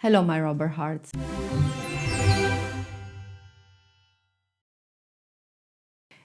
Hello, my rubber hearts.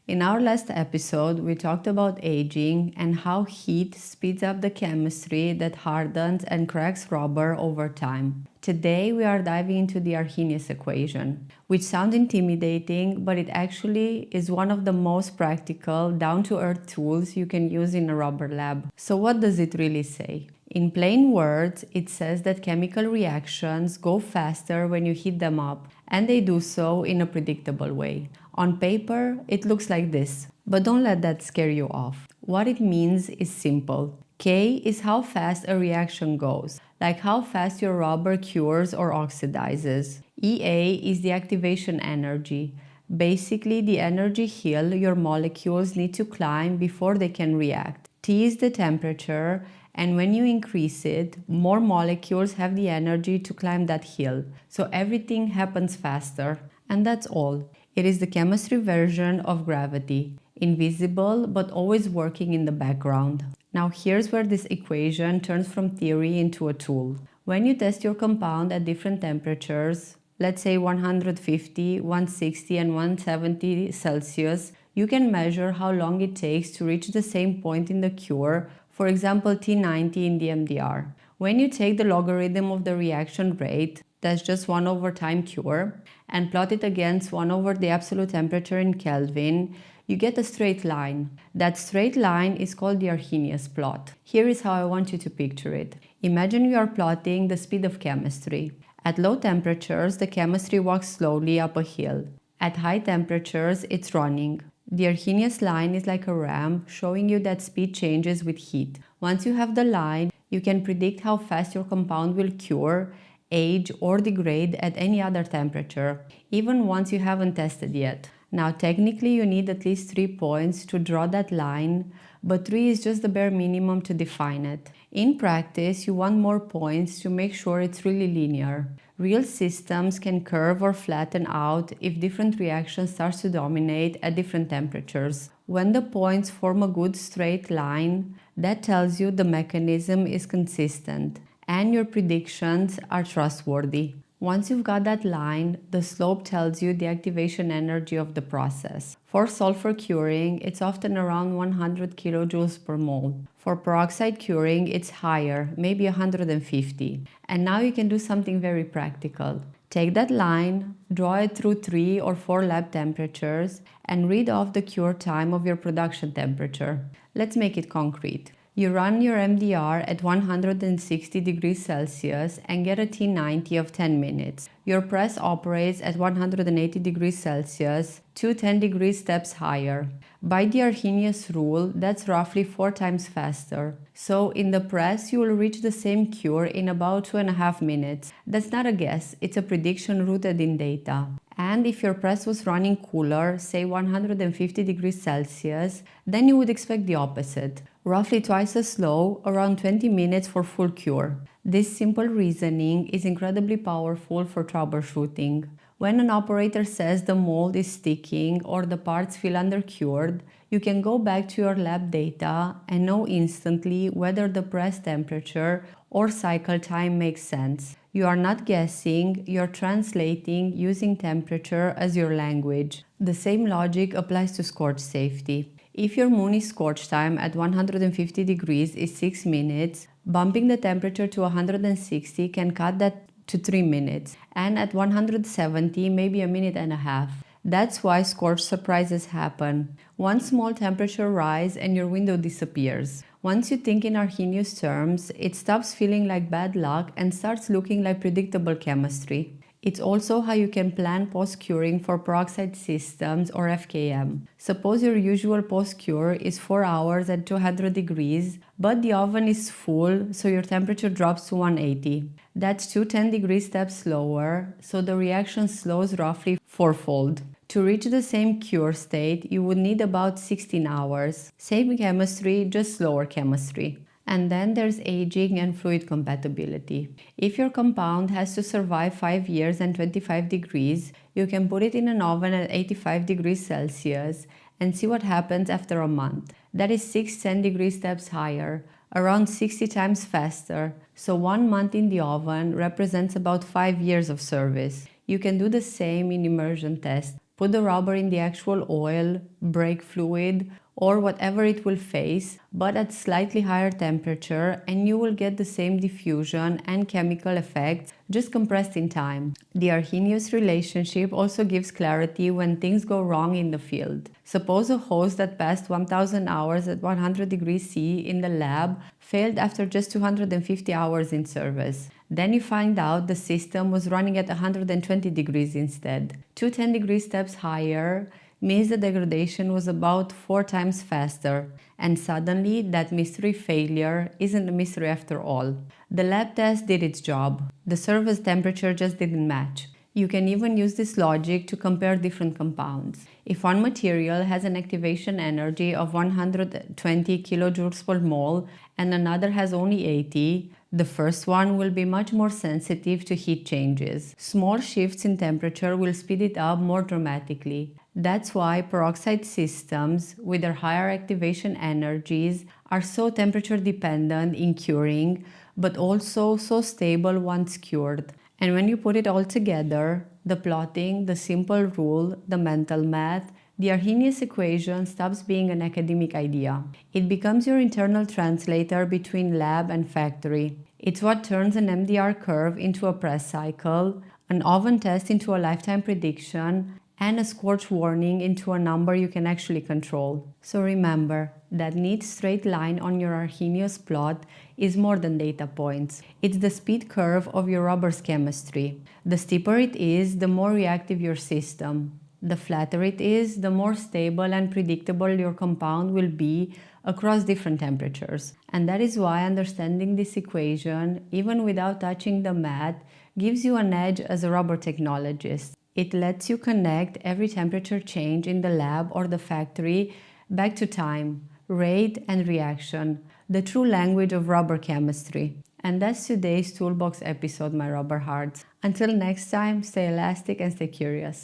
In our last episode, we talked about aging and how heat speeds up the chemistry that hardens and cracks rubber over time. Today, we are diving into the Arrhenius equation, which sounds intimidating, but it actually is one of the most practical, down-to-earth tools you can use in a rubber lab. So what does it really say? In plain words, it says that chemical reactions go faster when you heat them up, and they do so in a predictable way. On paper, it looks like this, but don't let that scare you off. What it means is simple. K is how fast a reaction goes, like how fast your rubber cures or oxidizes. EA is the activation energy, basically the energy hill your molecules need to climb before they can react. T is the temperature, and when you increase it, more molecules have the energy to climb that hill, so everything happens faster. And that's all. It is the chemistry version of gravity, invisible but always working in the background. Now here's where this equation turns from theory into a tool. When you test your compound at different temperatures, let's say 150, 160 and 170 Celsius, you can measure how long it takes to reach the same point in the cure, for example T90 in the MDR. When you take the logarithm of the reaction rate, that's just 1 over time cure, and plot it against 1 over the absolute temperature in Kelvin, you get a straight line. That straight line is called the Arrhenius plot. Here is how I want you to picture it. Imagine you are plotting the speed of chemistry. At low temperatures, the chemistry walks slowly up a hill. At high temperatures, it's running. The Arrhenius line is like a ramp showing you that speed changes with heat. Once you have the line, you can predict how fast your compound will cure, age or degrade at any other temperature, even once you haven't tested yet. Now technically you need at least 3 points to draw that line, but 3 is just the bare minimum to define it. In practice, you want more points to make sure it's really linear. Real systems can curve or flatten out if different reactions start to dominate at different temperatures. When the points form a good straight line, that tells you the mechanism is consistent and your predictions are trustworthy. Once you've got that line, the slope tells you the activation energy of the process. For sulfur curing, it's often around 100 kilojoules per mole. For peroxide curing, it's higher, maybe 150. And now you can do something very practical. Take that line, draw it through 3 or 4 lab temperatures, and read off the cure time of your production temperature. Let's make it concrete. You run your MDR at 160 degrees Celsius and get a T90 of 10 minutes. Your press operates at 180 degrees Celsius, 10 degrees steps higher. By the Arrhenius rule, that's roughly 4 times faster. So in the press, you will reach the same cure in about 2.5 minutes. That's not a guess, it's a prediction rooted in data. And if your press was running cooler, say 150 degrees Celsius, then you would expect the opposite. Roughly twice as slow, around 20 minutes for full cure. This simple reasoning is incredibly powerful for troubleshooting. When an operator says the mold is sticking or the parts feel undercured, you can go back to your lab data and know instantly whether the press temperature or cycle time makes sense. You are not guessing, you're translating using temperature as your language. The same logic applies to scorch safety. If your Mooney scorch time at 150 degrees is 6 minutes, bumping the temperature to 160 can cut that to 3 minutes, and at 170 maybe a minute and a half. That's why scorch surprises happen. One small temperature rise and your window disappears. Once you think in Arrhenius terms, it stops feeling like bad luck and starts looking like predictable chemistry. It's also how you can plan post-curing for peroxide systems or FKM. Suppose your usual post-cure is 4 hours at 200 degrees, but the oven is full, so your temperature drops to 180. That's 10 degree steps slower, so the reaction slows roughly 4-fold. To reach the same cure state, you would need about 16 hours. Same chemistry, just slower chemistry. And then there's aging and fluid compatibility. If your compound has to survive 5 years and 25 degrees, you can put it in an oven at 85 degrees Celsius and see what happens after a month. That is 10 degree steps higher, around 60 times faster. So 1 month in the oven represents about 5 years of service. You can do the same in immersion test. Put the rubber in the actual oil, brake fluid, or whatever it will face, but at slightly higher temperature, and you will get the same diffusion and chemical effects, just compressed in time. The Arrhenius relationship also gives clarity when things go wrong in the field. Suppose a hose that passed 1000 hours at 100 degrees C in the lab failed after just 250 hours in service. Then you find out the system was running at 120 degrees instead. 210 degree steps higher means the degradation was about 4 times faster, and suddenly that mystery failure isn't a mystery after all. The lab test did its job. The service temperature just didn't match. You can even use this logic to compare different compounds. If one material has an activation energy of 120 kilojoules per mole and another has only 80, the first one will be much more sensitive to heat changes. Small shifts in temperature will speed it up more dramatically. That's why peroxide systems with their higher activation energies are so temperature dependent in curing, but also so stable once cured. And when you put it all together, the plotting, the simple rule, the mental math, the Arrhenius equation stops being an academic idea. It becomes your internal translator between lab and factory. It's what turns an MDR curve into a press cycle, an oven test into a lifetime prediction, and a scorch warning into a number you can actually control. So remember, that neat straight line on your Arrhenius plot is more than data points. It's the speed curve of your rubber's chemistry. The steeper it is, the more reactive your system. The flatter it is, the more stable and predictable your compound will be across different temperatures. And that is why understanding this equation, even without touching the math, gives you an edge as a rubber technologist. It lets you connect every temperature change in the lab or the factory back to time, rate, and reaction, the true language of rubber chemistry. And that's today's Toolbox episode, my rubber hearts. Until next time, stay elastic and stay curious.